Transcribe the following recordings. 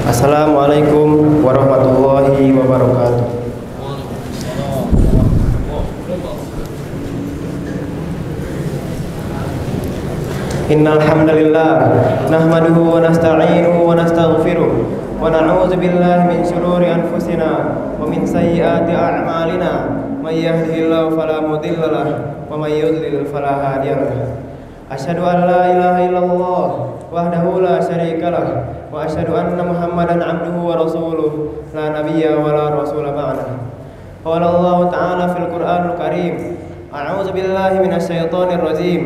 Assalamualaikum warahmatullahi wabarakatuh. Innal hamdalillah nahmaduhu wa nasta'inuhu wa nastaghfiruh wa na'udzu billahi min shururi anfusina wa min sayyiati a'malina may yahdihillahu fala mudilla lahu wa may yudlil fala hadiya lahu. Asyhadu an la ilaha illallah wahdahu la syarika lah wa asyhadu anna Muhammadan abduhu wa rasuluh la nabiyya wa la rasula ba'dahu. Qala Allah ta'ala fil Qur'anil Karim, a'udzu billahi minasy syaithanir rajim.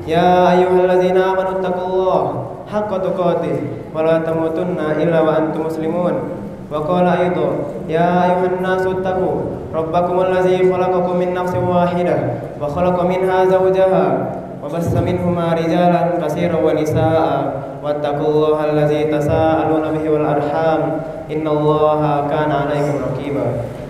Ya ayyuhalladzina amanu taqullaha haqqa tuqatih wa la tamutunna illa wa antum muslimun. Wa qala aidan, ya ayyuhan nasu taqu rabbakumul ladzi khalaqakum min nafsin wahidah wa khalaqa minha zawjaha wa bassa minhuma rijalan katsiran wa nisaa'a wattaqullaha alladzi tasaaluna bihi wal arham innallaha kana 'alaikum raqiba.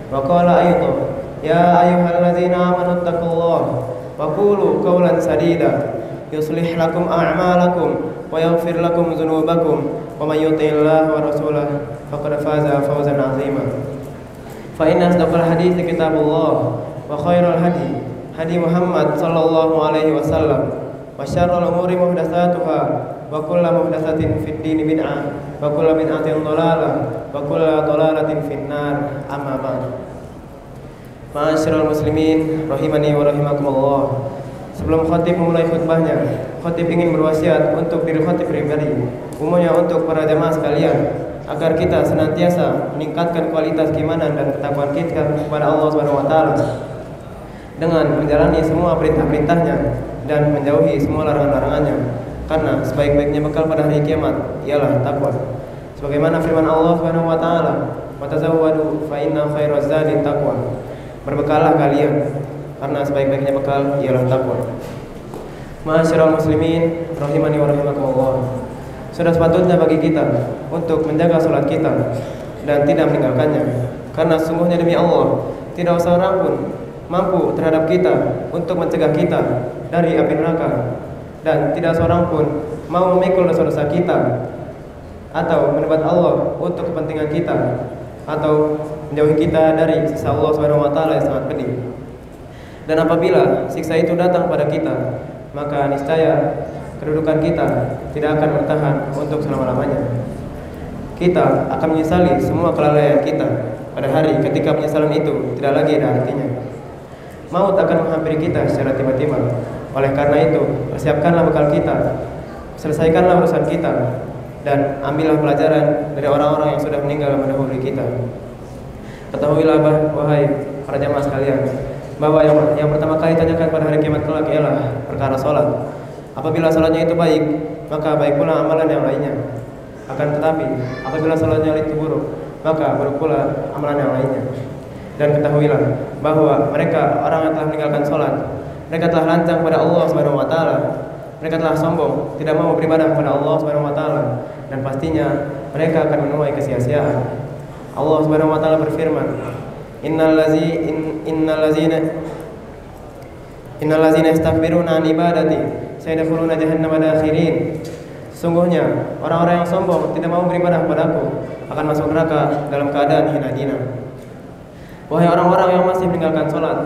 Wa qala aidan, ya ayyuhalladzina amanu taqullaha wa qulu qawlan sadida yuslih lakum a'malakum wa yaghfir lakum dzunubakum wa may yuti'illaha wa rasulahu faqad faza fawzan 'azima. Fa inna asdaqal hadithi kitabullah wa khairal hadi Muhammad sallallahu alaihi wasallam wa syarrul umuri muhdatsatuha wa kullu muhdatsatin fid dini bid'ah wa kullu bid'atin dhalalah wa kullu dhalalatin finnar. Amma ba'd. Ma'asyiral muslimin rahimani wa rahimakumullah. Sebelum khatib memulai khutbahnya, khatib ingin berwasiat untuk diri khatib pribadi, umumnya untuk para jamaah sekalian, agar kita senantiasa meningkatkan kualitas keimanan dan ketakwaan kita kepada Allah Subhanahu wa taala dengan menjalani semua perintah-perintahnya dan menjauhi semua larangan-larangannya, karena sebaik-baiknya bekal pada hari kiamat ialah takwa. Sebagaimana firman Allah Subhanahu wa taala, "Wa tazawwadu fa inna khairaz zadi taqwa." Berbekalah kalian, karena sebaik-baiknya bekal ialah takwa. Ma'asyiral muslimin rahimani wa rahimakumullah. Sudah sepatutnya bagi kita untuk menjaga salat kita dan tidak meninggalkannya, karena sungguhnya demi Allah tidak seorang pun mampu terhadap kita untuk mencegah kita dari api neraka, dan tidak seorang pun mau memikul dosa-dosa kita atau menebat Allah untuk kepentingan kita atau menjauhi kita dari siksa Allah Subhanahu wa taala yang sangat pedih. Dan apabila siksa itu datang pada kita, maka niscaya kedudukan kita tidak akan bertahan untuk selama-lamanya. Kita akan menyesali semua kelalaian kita pada hari ketika penyesalan itu tidak lagi ada artinya. Maut akan menghampiri kita secara tiba-tiba. Oleh karena itu, persiapkanlah bekal kita, selesaikanlah urusan kita, dan ambillah pelajaran dari orang-orang yang sudah meninggal mendahului kita. Ketahuilah wahai para jamaah sekalian, bahwa yang pertama kali ditanyakan pada hari kiamat kelak ialah perkara salat. Apabila salatnya itu baik, maka baik pula amalan yang lainnya. Akan tetapi, apabila salatnya itu buruk, maka buruk pula amalan yang lainnya. Dan ketahuilah bahwa mereka orang yang telah meninggalkan salat, mereka telah lancang pada Allah Subhanahu wa taala. Mereka telah sombong, tidak mau beribadah kepada Allah Subhanahu wa taala, dan pastinya mereka akan menuai kesia-siaan. Allah Subhanahu wa taala berfirman, Innal ladzina yastakbiruna an ibadati sayadkhuluna jahannama dakhirin. Sesungguhnya orang-orang yang sombong tidak mau beribadah kepadaku akan masuk neraka dalam keadaan hina dina. Wahai orang-orang yang masih meninggalkan salat,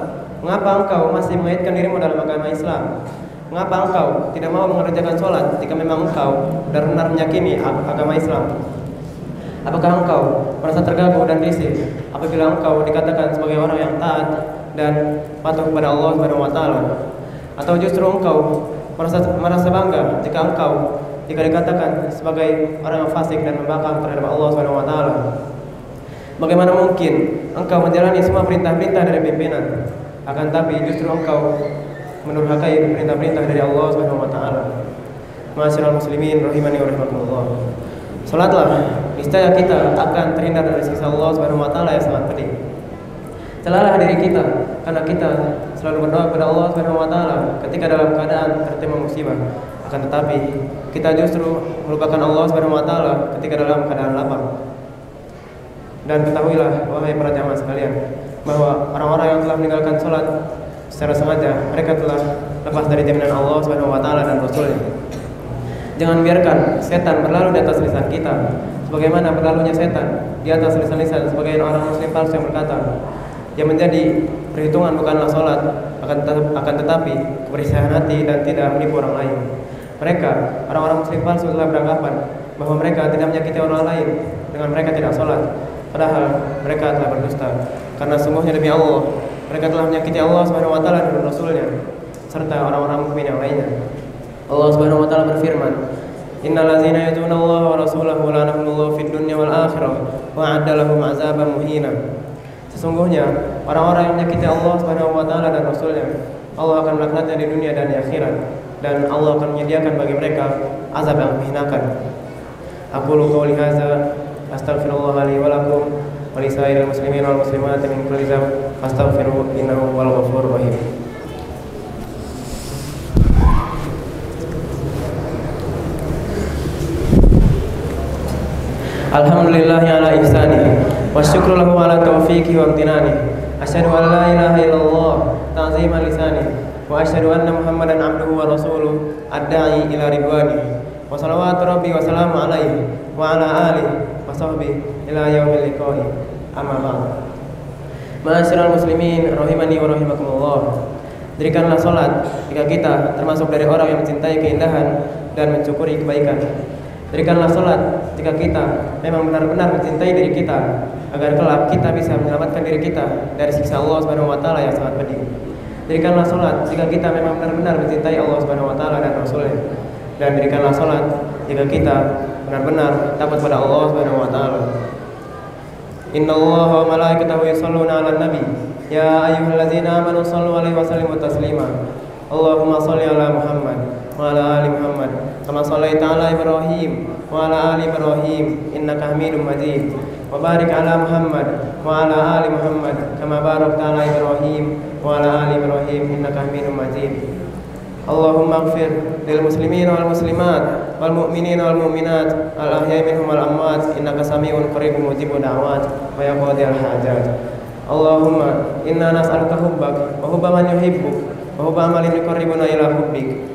mengapa engkau masih mengaitkan dirimu dalam agama Islam? Mengapa engkau tidak mau mengerjakan salat jika memang engkau benar-benar meyakini agama Islam? Apakah engkau merasa terganggu dan risih apabila engkau dikatakan sebagai orang yang taat dan patuh kepada Allah Subhanahu wa taala? Atau justru engkau merasa bangga jika dikatakan sebagai orang yang fasik dan membangkang terhadap Allah Subhanahu wa taala? Bagaimana mungkin engkau menjalani semua perintah-perintah dari pimpinan, akan tapi justru engkau menurhakai perintah-perintah dari Allah Subhanahu wa taala? Ma'asyiral muslimin rahimani wa rahimakumullah. Salatlah, niscaya kita akan terhindar dari siksa Allah Subhanahu wa taala yang sangat pedih. Celalah diri kita, karena kita selalu berdoa kepada Allah Subhanahu wa taala ketika dalam keadaan tertimpa musibah. Akan tetapi kita justru melupakan Allah Subhanahu wa taala ketika dalam keadaan lapang. Dan ketahuilah wahai para jamaah sekalian, bahwa orang-orang yang telah meninggalkan salat secara sengaja, mereka telah lepas dari jaminan Allah Subhanahu wa taala dan Rasul-Nya. Jangan biarkan setan berlalu di atas lisan kita sebagaimana berlalunya setan di atas lisan-lisan sebagian orang muslim palsu yang berkata, yang menjadi perhitungan bukanlah sholat, akan tetapi kebersihan hati dan tidak menipu orang lain. Mereka, orang-orang muslim palsu, telah beranggapan bahwa mereka tidak menyakiti orang lain dengan mereka tidak sholat, padahal mereka telah berdusta. Karena sungguhnya demi Allah, mereka telah menyakiti Allah Subhanahu wa taala dan Rasulnya serta orang-orang mukmin yang lainnya. Allah Subhanahu wa taala berfirman, Innal ladzina yutuna Allah wa rasulahu la'anahumullahu fid dunya wal akhirah wa 'adda lahum 'adzaban muhina. Sesungguhnya orang-orang yang menyakiti Allah Subhanahu wa taala dan Rasulnya, Allah akan melaknatnya di dunia dan di akhirat, dan Allah akan menyediakan bagi mereka azab yang menghinakan. Aqulu qouli hadza astaghfirullah li wa lakum wa li sairil muslimin wal muslimat min kulli dzamb fastaghfiruhu innahu huwal ghafurur rahim. Alhamdulillahi ala ihsani wa syukru lahu ala taufiqi wa amtinani. Asyhadu an la ilaha illallah ta'ziman lisani wa asyhadu anna Muhammadan abduhu wa rasuluh ad-da'i ila ridwani. Wa salawatu rabbi wa salamu alaihi wa ala alihi wa sahbihi ila yaumil liqa'i. Amma ba'd. Ma'asyiral muslimin rahimani wa rahimakumullah. Dirikanlah salat jika kita termasuk dari orang yang mencintai keindahan dan mencukuri kebaikan. Dirikanlah salat jika kita memang benar-benar mencintai diri kita, agar kelak kita bisa menyelamatkan diri kita dari siksa Allah Subhanahu wa taala yang sangat pedih. Dirikanlah salat jika kita memang benar-benar mencintai Allah Subhanahu wa taala dan Rasulnya. Dan dirikanlah salat jika kita benar-benar takut pada Allah Subhanahu wa taala. Innallaha wa malaikatahu yusholluna 'alan nabi. Ya ayyuhalladzina amanu shallu 'alaihi wa sallimu taslima. Allahumma shalli 'ala Muhammad wa 'ala ali Muhammad kama shallaita 'ala Ibrahim wa 'ala ali Ibrahim innaka Hamidum Majid. Wa barik 'ala Muhammad wa 'ala ali Muhammad kama barakta 'ala Ibrahim wa 'ala ali Ibrahim innaka Hamidum Majid. Allahumma ighfir lil muslimin wal muslimat wal mu'minin wal mu'minat al ahya'i minhum wal amwat innaka sami'un qaribun mujibud da'wat wa ya qadiyal hajat. Allahumma inna nas'aluka hubbak wa hubba man yuhibbuk wa hubba amalin yuqarribuna ila hubbik.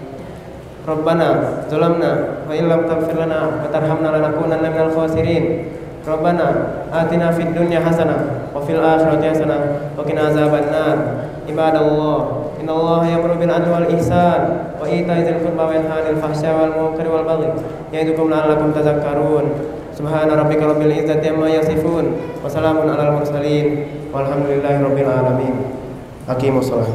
Rabbana zalamna wa illam taghfir lana wa tarhamna lanakunanna minal khasirin. Rabbana atina fid dunya hasanah wa fil akhirati hasanah wa qina azabannar. Ibadallah, innallaha ya'muru bil 'adli wal ihsan wa ita'i dzil qurba wa yanha 'anil fahsya'i wal munkari wal baghi ya'idukum la'allakum tadhakkarun. Subhana rabbika rabbil izzati amma yasifun wa salamun 'alal mursalin walhamdulillahi rabbil alamin. Aqimus shalah.